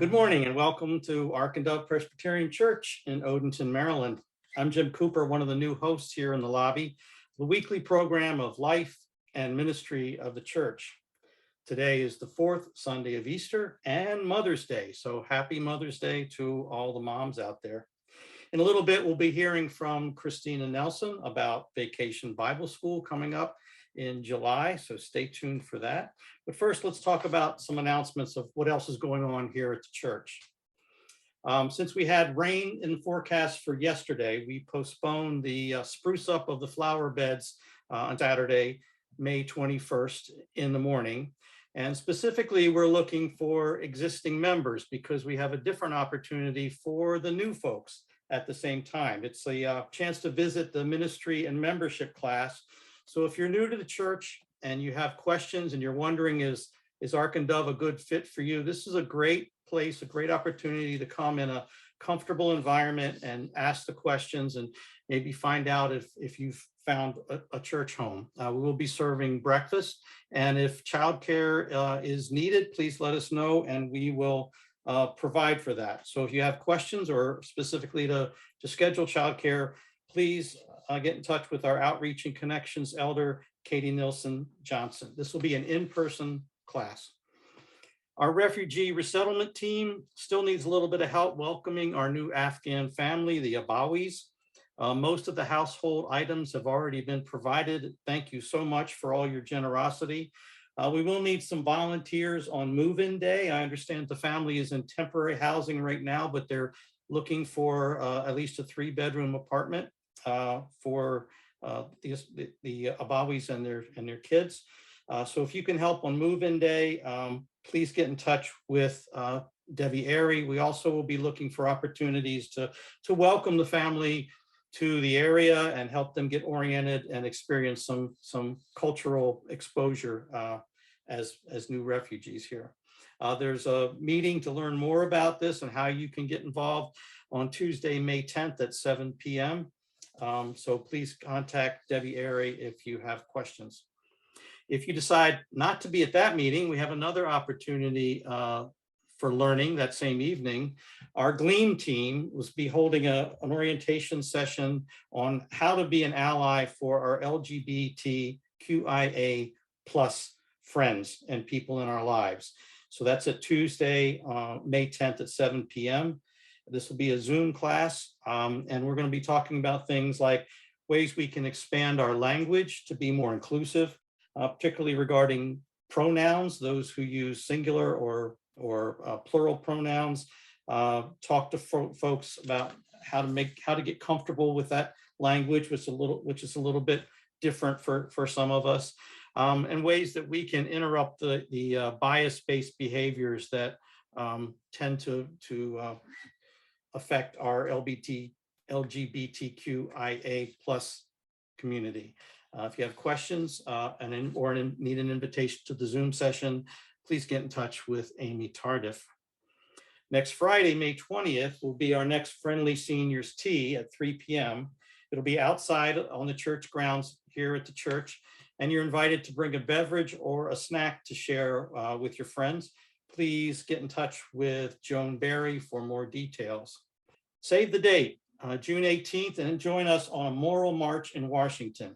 Good morning and welcome to Ark and Dove Presbyterian Church in Odenton, Maryland. I'm Jim Cooper, one of the new hosts here in the lobby, the weekly program of life and ministry of the church. Today is the fourth Sunday of Easter and Mother's Day, so happy Mother's Day to all the moms out there. In a little bit, we'll be hearing from Christina Nelson about Vacation Bible School coming up in July, so stay tuned for that. But first, let's talk about some announcements of what else is going on here at the church. Since we had rain in the forecast for yesterday, we postponed the spruce up of the flower beds on Saturday, May 21st in the morning. And specifically, we're looking for existing members because we have a different opportunity for the new folks at the same time. It's a chance to visit the ministry and membership class. So if you're new to the church and you have questions and you're wondering, is Ark and Dove a good fit for you? This is a great place, a great opportunity to come in a comfortable environment and ask the questions and maybe find out if you've found a church home. We will be serving breakfast, and if childcare is needed, please let us know and we will provide for that. So if you have questions or specifically to schedule childcare, please get in touch with our Outreach and Connections Elder, Katie Nilsson Johnson. This will be an in-person class. Our refugee resettlement team still needs a little bit of help welcoming our new Afghan family, the Abawis. Most of the household items have already been provided. Thank you so much for all your generosity. We will need some volunteers on move-in day. I understand the family is in temporary housing right now, but they're looking for at least a 3-bedroom apartment for the Abawis and their kids. So if you can help on move-in day, please get in touch with Debbie Airy. We also will be looking for opportunities to welcome the family to the area and help them get oriented and experience some cultural exposure as new refugees here. There's a meeting to learn more about this and how you can get involved on Tuesday, May 10th at 7 p.m. So please contact Debbie Airy if you have questions. If you decide not to be at that meeting, we have another opportunity for learning that same evening. Our Gleam team will be holding an orientation session on how to be an ally for our LGBTQIA plus friends and people in our lives. So that's at Tuesday, May 10th at 7 p.m. This will be a Zoom class, and we're going to be talking about things like ways we can expand our language to be more inclusive, particularly regarding pronouns, those who use singular or plural pronouns. Talk to folks about how to get comfortable with that language, which is a little bit different for some of us, and ways that we can interrupt the bias-based behaviors that tend to affect our LGBTQIA plus community. If you have questions or need an invitation to the Zoom session, please get in touch with Amy Tardif. Next Friday, May 20th, will be our next Friendly Seniors Tea at 3 p.m. It'll be outside on the church grounds here at the church, and you're invited to bring a beverage or a snack to share with your friends. Please get in touch with Joan Berry for more details. Save the date, June 18th, and join us on a Moral March in Washington.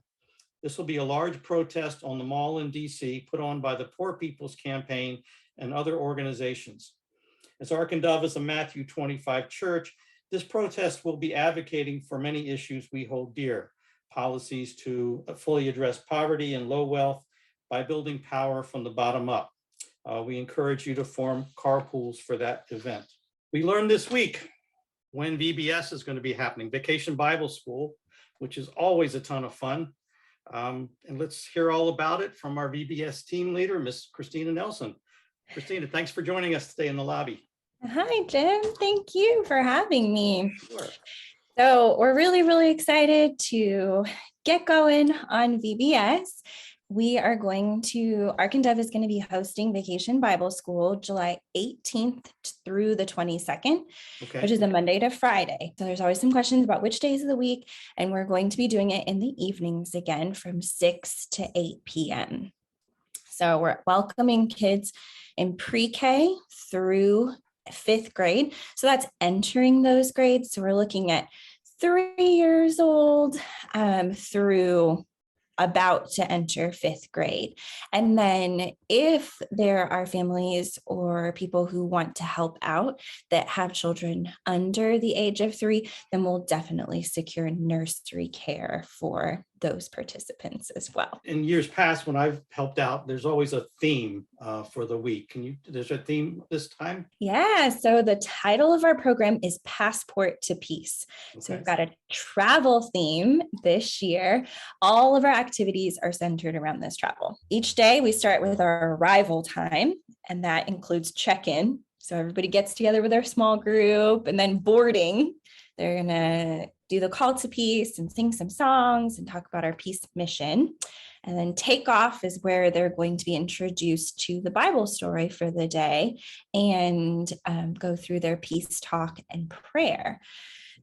This will be a large protest on the mall in DC put on by the Poor People's Campaign and other organizations. As Ark and Dove is a Matthew 25 church, this protest will be advocating for many issues we hold dear. Policies to fully address poverty and low wealth by building power from the bottom up. We encourage you to form carpools for that event. We learned this week when VBS is going to be happening, Vacation Bible School, which is always a ton of fun. And let's hear all about it from our VBS team leader, Miss Christina Nelson. Christina, thanks for joining us today in the lobby. Hi, Jim. Thank you for having me. Sure. So we're really, really excited to get going on VBS. Ark and Dove is going to be hosting Vacation Bible School July 18th through the 22nd, which is a Monday to Friday. So there's always some questions about which days of the week, and we're going to be doing it in the evenings again from 6 to 8 p.m. So we're welcoming kids in pre-K through fifth grade. So that's entering those grades. So we're looking at 3 years old through about to enter fifth grade. And then if there are families or people who want to help out that have children under the age of 3, then we'll definitely secure nursery care for those participants as well. In years past, when I've helped out, there's always a theme for the week. There's a theme this time? Yeah, so the title of our program is Passport to Peace. Okay. So we've got a travel theme this year. All of our activities are centered around this travel. Each day we start with our arrival time, and that includes check-in. So everybody gets together with their small group, and then boarding. They're gonna do the call to peace and sing some songs and talk about our peace mission. And then takeoff is where they're going to be introduced to the Bible story for the day and go through their peace talk and prayer.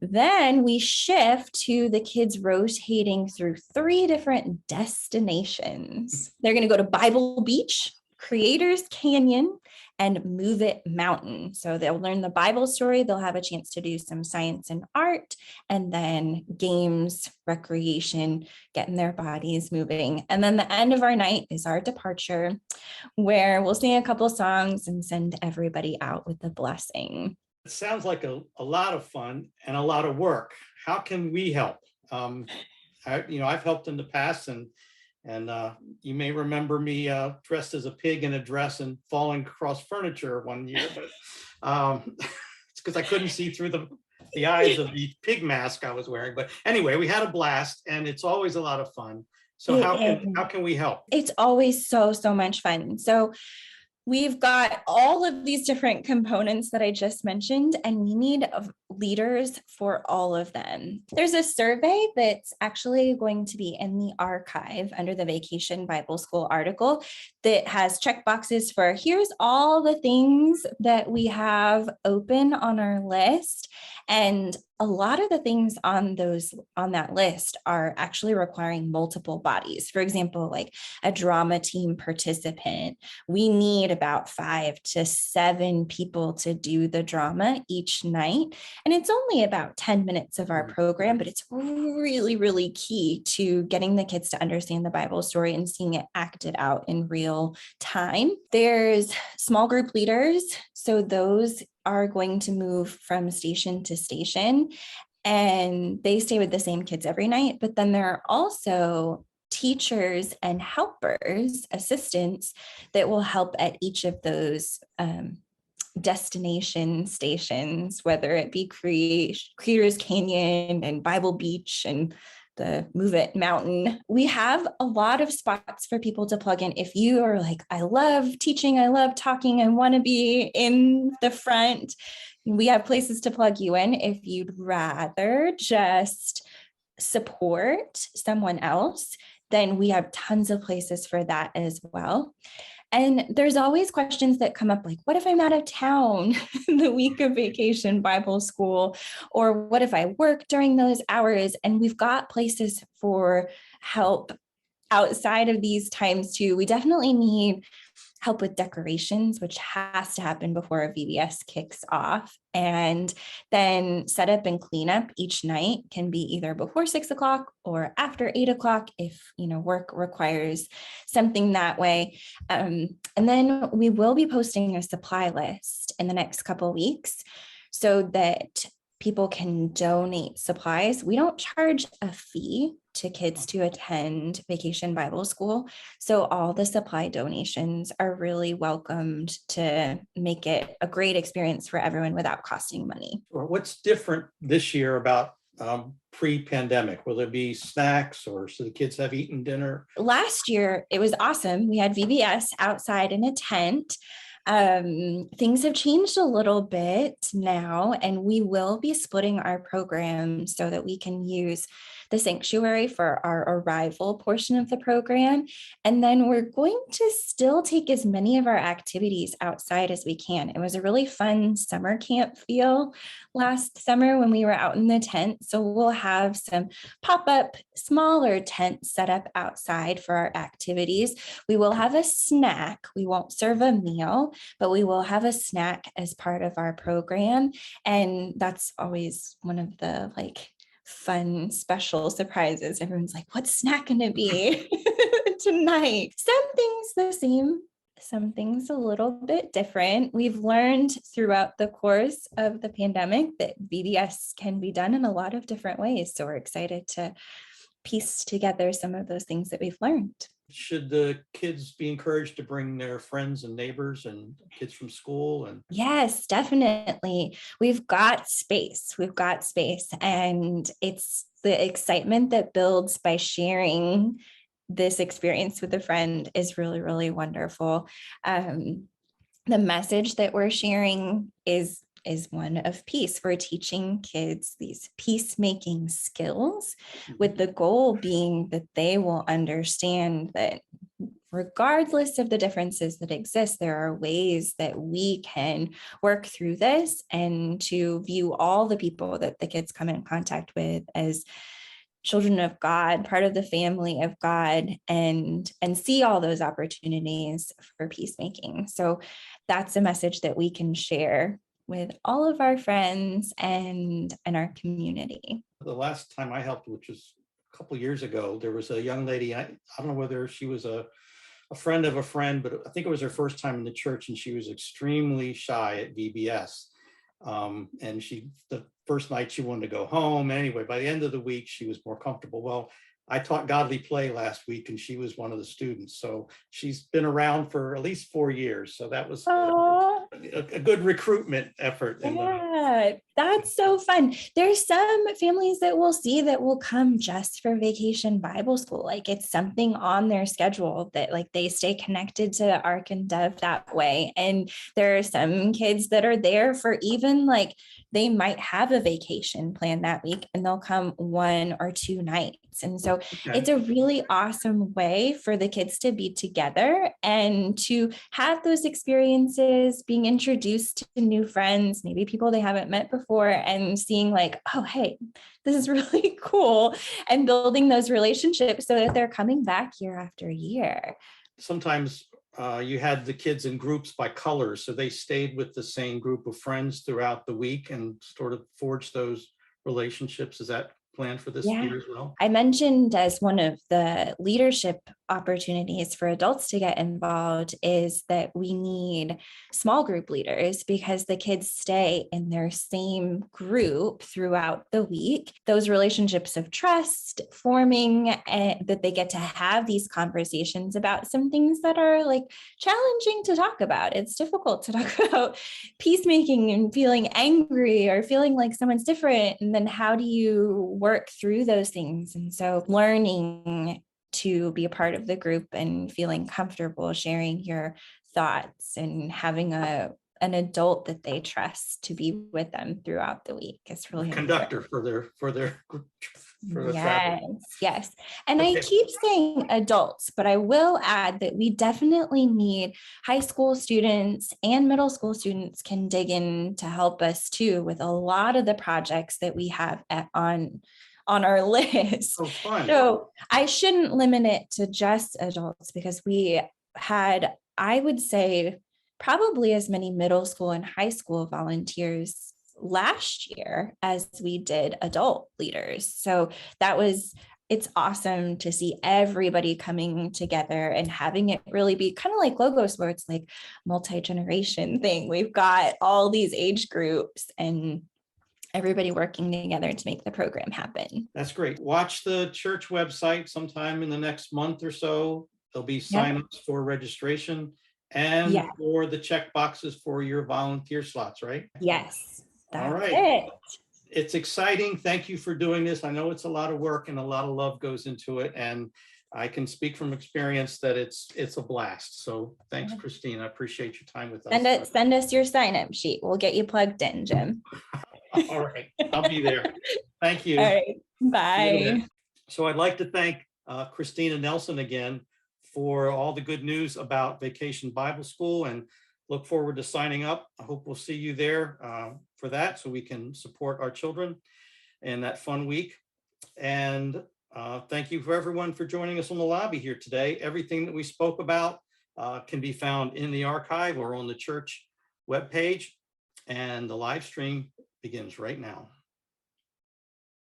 Then we shift to the kids rotating through 3 different destinations. They're going to go to Bible Beach, Creators Canyon, and Move It Mountain. So they'll learn the Bible story. They'll have a chance to do some science and art, and then games, recreation, getting their bodies moving. And then the end of our night is our departure, where we'll sing a couple songs and send everybody out with a blessing. It sounds like a lot of fun and a lot of work. How can we help? I've helped in the past, and you may remember me dressed as a pig in a dress and falling across furniture one year, but it's because I couldn't see through the eyes of the pig mask I was wearing. But anyway, we had a blast, and it's always a lot of fun. So how can we help? It's always so much fun. So we've got all of these different components that I just mentioned, and we need leaders for all of them. There's a survey that's actually going to be in the archive under the Vacation Bible School article that has check boxes for here's all the things that we have open on our list. And a lot of the things on that list are actually requiring multiple bodies. For example, like a drama team participant, we need about 5 to 7 people to do the drama each night. And it's only about 10 minutes of our program, but it's really, really key to getting the kids to understand the Bible story and seeing it acted out in real time. There's small group leaders. So those are going to move from station to station, and they stay with the same kids every night. But then there are also teachers and helpers, assistants, that will help at each of those destination stations, whether it be Creators Canyon and Bible Beach and the Move It Mountain. We have a lot of spots for people to plug in. If you are like, I love teaching, I love talking, I want to be in the front, we have places to plug you in. If you'd rather just support someone else, then we have tons of places for that as well. And there's always questions that come up like, what if I'm out of town the week of Vacation Bible School? Or what if I work during those hours? And we've got places for help outside of these times too. We definitely need help with decorations, which has to happen before a VBS kicks off. And then setup and cleanup each night can be either before 6 o'clock or after 8 o'clock if, work requires something that way. And then we will be posting a supply list in the next couple of weeks so that people can donate supplies. We don't charge a fee to kids to attend Vacation Bible School. So all the supply donations are really welcomed to make it a great experience for everyone without costing money. What's different this year about pre-pandemic? Will there be snacks, or so the kids have eaten dinner? Last year, it was awesome. We had VBS outside in a tent. Things have changed a little bit now, and we will be splitting our program so that we can use the sanctuary for our arrival portion of the program. And then we're going to still take as many of our activities outside as we can. It was a really fun summer camp feel last summer when we were out in the tent. So we'll have some pop-up smaller tents set up outside for our activities. We will have a snack. We won't serve a meal, but we will have a snack as part of our program. And that's always one of the fun special surprises. Everyone's like, what's snack gonna be tonight? Some things the same, some things a little bit different. We've learned throughout the course of the pandemic that VBS can be done in a lot of different ways. So we're excited to piece together some of those things that we've learned. Should the kids be encouraged to bring their friends and neighbors and kids from school? And yes, definitely. We've got space. And it's the excitement that builds by sharing this experience with a friend is really, really wonderful. The message that we're sharing is one of peace. We're teaching kids these peacemaking skills with the goal being that they will understand that regardless of the differences that exist, there are ways that we can work through this and to view all the people that the kids come in contact with as children of God, part of the family of God, and see all those opportunities for peacemaking. So that's a message that we can share with all of our friends and our community. The last time I helped, which was a couple of years ago, there was a young lady, I don't know whether she was a friend of a friend, but I think it was her first time in the church, and she was extremely shy at VBS. And the first night she wanted to go home. Anyway, by the end of the week, she was more comfortable. Well, I taught godly play last week, and she was one of the students. So she's been around for at least 4 years. So that was a good recruitment effort. Yeah, that's so fun. There's some families that we'll see that will come just for vacation Bible school. Like it's something on their schedule that they stay connected to Ark and Dove that way. And there are some kids that are there for even they might have a vacation plan that week and they'll come 1 or 2 nights. And so it's a really awesome way for the kids to be together and to have those experiences, being introduced to new friends, maybe people they haven't met before, and seeing oh, hey, this is really cool, and building those relationships so that they're coming back year after year. Sometimes you had the kids in groups by colors, so they stayed with the same group of friends throughout the week and sort of forged those relationships. Is that planned for this year as well? I mentioned as one of the leadership opportunities for adults to get involved is that we need small group leaders because the kids stay in their same group throughout the week. Those relationships of trust forming, and that they get to have these conversations about some things that are challenging to talk about. It's difficult to talk about peacemaking and feeling angry or feeling like someone's different. And then how do you work through those things? And so learning to be a part of the group and feeling comfortable sharing your thoughts and having an adult that they trust to be with them throughout the week is really conductor important. for their travel. Yes. And I keep saying adults, but I will add that we definitely need high school students and middle school students can dig in to help us too with a lot of the projects that we have on our list. Oh, fun. So I shouldn't limit it to just adults because we had, I would say, probably as many middle school and high school volunteers last year as we did adult leaders. So it's awesome to see everybody coming together and having it really be kind of like Logos, where it's like multi-generation thing. We've got all these age groups and everybody working together to make the program happen. That's great. Watch the church website sometime in the next month or so. There'll be signups for registration and for the check boxes for your volunteer slots, right? Yes. All right. It's exciting. Thank you for doing this. I know it's a lot of work and a lot of love goes into it. And I can speak from experience that it's a blast. So thanks, Christine. I appreciate your time with us. Send us your sign-up sheet. We'll get you plugged in, Jim. All right. I'll be there. Thank you. All right. Bye. So I'd like to thank Christina Nelson again for all the good news about Vacation Bible School, and look forward to signing up. I hope we'll see you there for that, so we can support our children in that fun week. And thank you for everyone for joining us on the lobby here today. Everything that we spoke about can be found in the archive or on the church webpage, and the live stream begins right now.